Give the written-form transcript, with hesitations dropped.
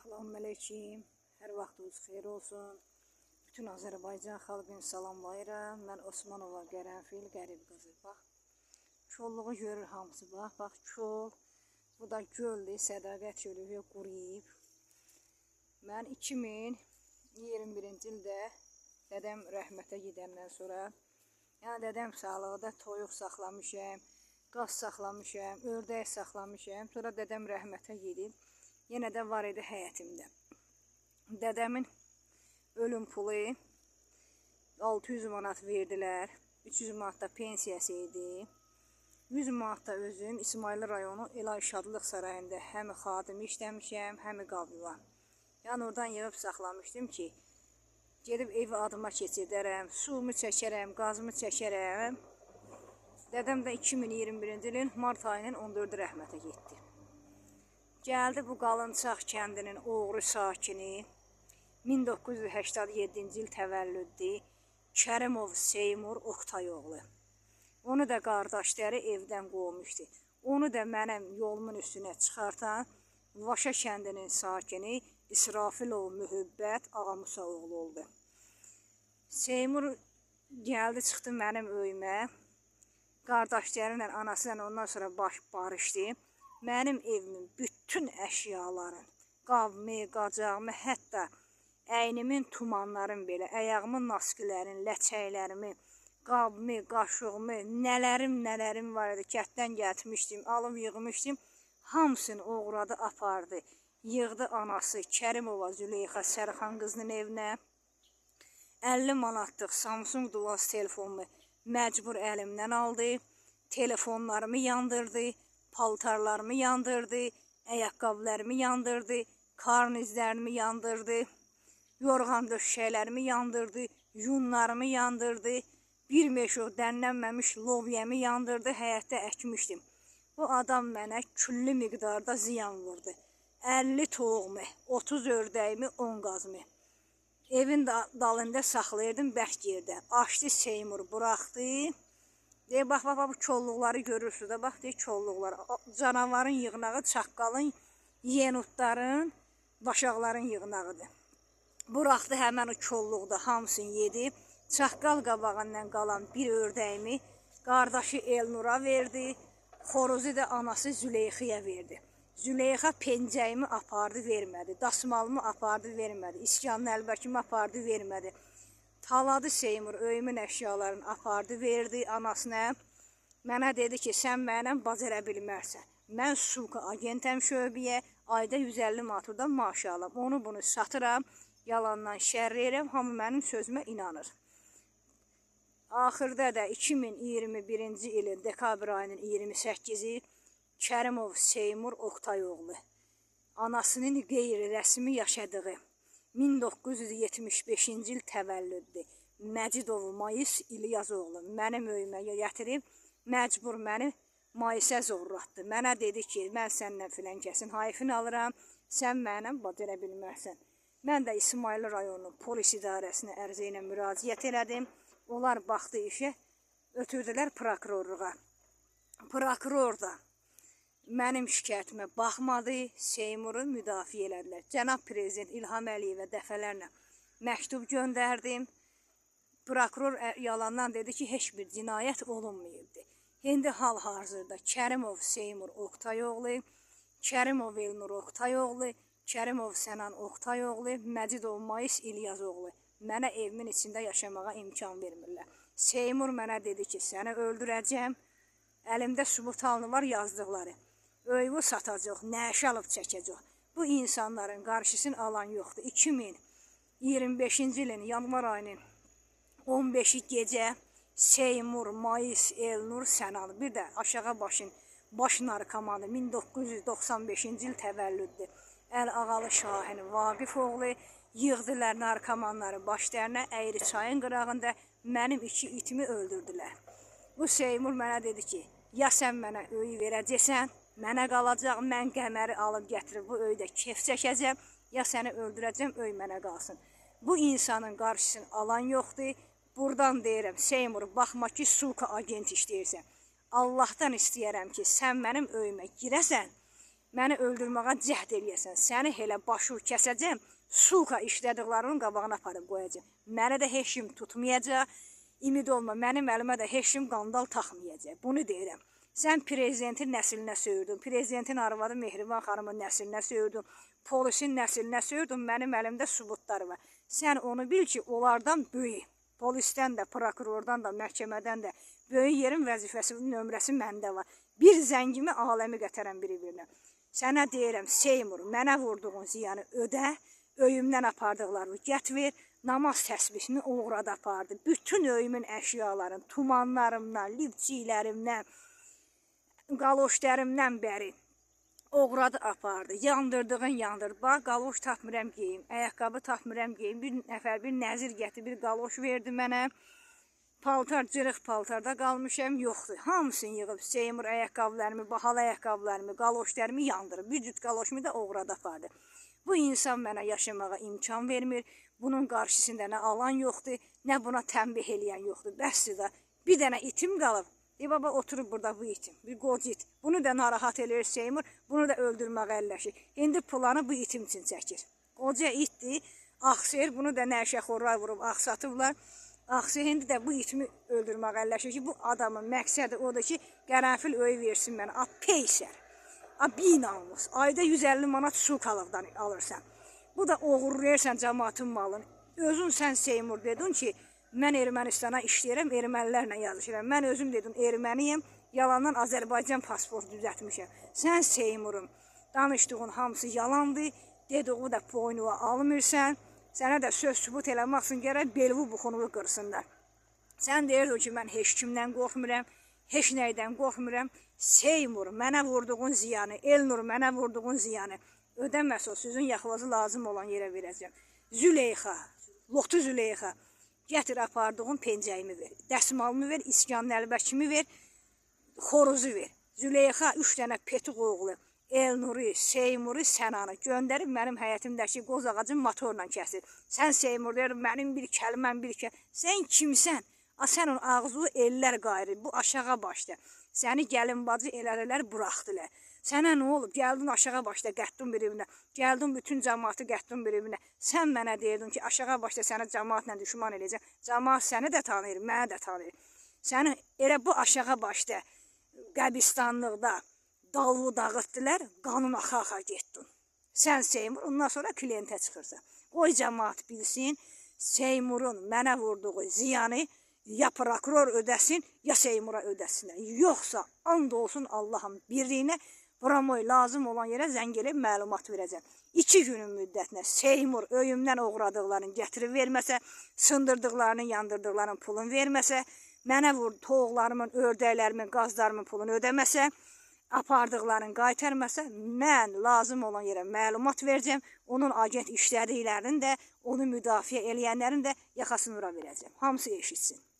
Salamünaleyküm. Hər vaxtınız xeyir olsun. Bütün Azərbaycan xalqını salamlayıram. Mən Osmanova Qərənfil, Qərib qızı. Bax, çolluğu görür hamısı. Bax, çol. Bu da göldür, Sədaqət gölü quruyub. Mən 2021-ci ildə dədəm rəhmətə gedəndən sonra, yəni dədəm sağlıqda toyuq saxlamışam, qaz saxlamışam, ördək saxlamışam. Sonra dədəm rəhmətə gedib. Yenə də var idi həyətimdə. Dədəmin ölüm pulu 600 manat verdilər. 300 manat da pensiyası idi. 100 manat da özüm İsmail rayonu Elay Şadlıq Sarayında həm xadimi işləmişəm, həm qavva. Yəni oradan yığıb saxlamışdım ki, gedib evi adıma keçirdərəm, sumu çəkərəm, qazımı çəkərəm. Dədəm də 2021-ci ilin mart ayının 14-ü rəhmətə getdi. Gəldi bu Qalınçaq kəndinin oğru sakini, 1987-ci il təvəllüddü, Kərimov Seymur Oqtayoğlu. Onu da qardaşları evdən qovmuşdu. Onu da mənim yolumun üstünə çıxartan Vaşa kəndinin sakini İsrafilov Mühübbət Ağamusaoğlu oldu. Seymur gəldi, çıxdı mənim öyümə. Qardaşlarıyla, anasıyla ondan sonra barışdı. Mənim evimin bütün əşyaların, qavmi, qacağımı, hətta əynimin tumanlarım belə, ayağımın naskilərin, ləçəklərimi, qabımı, qaşığımı, nələrim var idi. Kətdən gətirmişdim, alıb yığmışdım. Hamısını oğradı, apardı. Yığdı anası Kərimova Züleyxa Sərxan qızının evinə. 50 manatlıq Samsung Dual telefonumu məcbur əlimdən aldı. Telefonlarımı yandırdı. Paltarlarımı yandırdı, ayaqqabılarımı yandırdı, karnizlərimi yandırdı, yorğan döşəklərimi yandırdı, yunlarımı yandırdı, bir meşo dənlənməmiş lovyəmi yandırdı, həyətdə əkmişdim. Bu adam mənə küllü miqdarda ziyan vurdu. 50 toğumu, 30 ördəyimi, 10 qazımı. Evin dalında saxlayırdım bərk yerdə. Açdı Seymur, buraxdı. Bax, bu çolluqları görürsünüz də, bax, çolluqlar, canavarın yığınağı, çaqqalın, yenutların, başaqların yığınağıdır. Buraxdı həmən o çolluqda, hamısını yedi. Çaqqal qabağından qalan bir ördəyimi qardaşı Elnura verdi, xoruzu da anası Züleyxaya verdi. Züleyxa pencəyimi apardı, vermədi, dasmalımı apardı, vermədi, iskanın əlbəkimi apardı, vermədi. Taladı Seymur öyümün əşyalarını apardı, verdi anasına. Mənə dedi ki, sən mənə bacara bilmərsən. Mən suqa agentəm şöbəyə, ayda 150 manatdan maaş alam. Onu bunu satıram, yalandan şərrəyirəm, hamı mənim sözümə inanır. Axırda da 2021-ci ilin dekabr ayının 28-i Kərimov Seymur Oqtayoğlu. Anasının qeyri-rəsmi yaşadığı 1975-ci il təvəllüddür. Məcidov Mayıs İlyazoğlu mənim öyümə gətirib, məcbur məni Mayısə zorlatdı. Mənə dedi ki, mən səndən filan kəsin hayfini alıram, sən mənə bacara bilmərsən. Mən də İsmail rayonunun polis idarəsinə ərizə ilə müraciət elədim. Onlar baxdı işə, ötürdülər prokurorluğa. Prokuror da mənim şikayətimə baxmadı, Seymuru müdafiə elədilər. Cənab Prezident İlham Əliyevə dəfələrlə məktub göndərdim. Prokuror yalandan dedi ki, heç bir cinayət olunmayıbdı. İndi hal-hazırda Kərimov Seymur Oqtayoğlu, Kərimov Elnur Oqtayoğlu, Kərimov Sənan Oqtayoğlu, Məcidov Mayıs İlyazoğlu mənə evimin içində yaşamağa imkan vermirlər. Seymur mənə dedi ki, səni öldürəcəm, əlimdə sübut halını var yazdıqları. Öyvü satacaq, nəşə alıb çəkəcək. Bu insanların qarşısını alan yoxdur. 2025-ci ilin yanvar ayının 15-i gecə Seymur, Mayıs, Elnur, Sənan, bir də aşağı baş narkomanı 1995-ci il təvəllüddür. Əl-Ağalı Şahin Vaqifoğlu yığdılar narkomanları başlarına, Əyri çayın qırağında mənim 2 itimi öldürdülər. Bu Seymur mənə dedi ki, ya sən mənə öyü verəcəksən, mənə qalacaq, mən qəməri alıb gətirib bu öydə kef çəkəcəm, ya səni öldürəcəm, öy mənə qalsın. Bu insanın qarşısını alan yoxdur. Buradan deyirəm, Seymur, baxma ki, suqa agent işləyirsən. Allahdan istəyərəm ki, sən mənim öyümə girəsən, məni öldürməyə cəhd eləyəsən, səni elə başı kəsəcəm, suka işlədiklərinin qabağına aparıb qoyacaq. Məni də heç kim tutmayacaq, ümid olma, mənim əlimə də heç kim qandal taxmayacaq. Bunu deyirəm. Sən prezidentin nəslinə söyürdün, prezidentin arvadı Mehriban xanımın nəslinə söyürdün, polisin nəslinə söyürdün, mənim əlimdə sübutlar var. Sən onu bil ki, onlardan böyük, polisdən də, prokurordan da, məhkəmədən də böyük yerin vəzifəsinin nömrəsi məndə var. Bir zəngimi aləmi qətərəm biri-birinə. Sənə deyirəm, Seymur, mənə vurduğun ziyanı ödə, öyümdən apardıqlarını gətir, namaz təsbihini uğrada apardı. Bütün öyümün əşyaların, tumanlarımdan, lifçiklərimdən, qaloşlərimdən bəri oğradı apardı. Yandırdığın yandır. Bax, qaloş tapmıram geyim, ayaqqabı tapmıram geyim. Bir nəfər, bir nəzir gətir, bir qaloş verdi mənə. Paltar, cırıq paltarda qalmışam, yoxdur. Hamısını yığıb, Seymur ayaqqabılarımı, bahalı ayaqqabılarımı, qaloşlarımı yandırıb. Bir cüt qaloşumu da oğrada apardı. Bu insan mənə yaşamağa imkan vermir. Bunun qarşısında nə alan yoxdur, nə buna tənbih eləyən yoxdur. Bəsdir də, bir dənə itim qalıb. Baba oturub burada bu itim, bir qoca it. Bunu da narahat eləyir Seymur, bunu da öldürməyə əlləşir. İndi planı bu itim üçün çəkir. Qoca itdir, axsayır, bunu da nəşəxorlar vurub axsatıblar. Axsayır, indi də bu itimi öldürməyə əlləşir ki, bu adamın məqsədi odur ki, qərənfil öyü versin mənə. A, peysər, a, bin almış, ayda 150 manat sukalıqdan alırsan. Bu da oğurlayırsan cəmaatın malını. Özün sən Seymur dedin ki, mən Ermənistana işləyirəm, ermənilərlə yazışıram. Mən özüm dedim, erməniyim, yalandan Azərbaycan pasportu düzətmişəm. Sən Seymurum, danışdığın hamısı yalandır, dediği də boynuva almırsan, sənə də söz sübut eləmək üçün gərək belvi buxunuvu qırsınlar. Sən deyirdin ki, mən heç kimdən qorxmuram, heç nəydən qorxmuram. Seymur, mənə vurduğun ziyanı, Elnur, mənə vurduğun ziyanı ödəməsə o sizin yaxvazı lazım olan yerə verəcəm. Züleyxa, Lotu Züleyxa, gətir apardığın pencəyimi ver, dəsmalımı ver, İskan Nəlbəkimi ver, xoruzu ver. Züleyxa 3 dənə petuq oğlu, Elnuri, Seymuri, Sənanı göndərib mənim həyətimdəki qoz ağacın motorla kəsir. Sən Seymur deyir, mənim bir kəlməm bir kəlməm. Sən kimsən? Sən onun ağzını ellər qayırır, bu aşağı başda. Səni gəlin bacı elədilər, buraxdılar. Sənə nə olub? Gəldin aşağı başda qəddin bir-birinə. Gəldin bütün cəmaatı qəddin bir-birinə. Sən mənə deyirdin ki, aşağı başda sənə cəmaatla düşman eləyəcək. Cəmaat səni də tanıyır, mənə də tanıyır. Səni elə bu aşağı başda qəbristanlıqda dalvu dağıtdılar, qanun axa-axa getdin. Sən Seymur, ondan sonra klientə çıxırsan. Qoy cəmaat bilsin, Seymurun mənə vurduğu ziyanı ya prokuror ödəsin, ya Seymura ödəsinlər. Yoxsa and olsun Allahın birliyinə, buramoy lazım olan yerə zəng elib məlumat verəcəm. 2 günün müddətinə Seymur öyümdən oğradıqlarını gətirib verməsə, sındırdıqlarını, yandırdıqlarının pulunu verməsə, mənə vur toğlarımın, ördəklərimin, qazlarımın pulunu ödəməsə, apardıqlarını qaytarməsə, mən lazım olan yerə məlumat verəcəm, onun agent işlədiklərinin də, onu müdafiə eləyənlərin də yaxasını vura verəcəm. Hamısı eşitsin.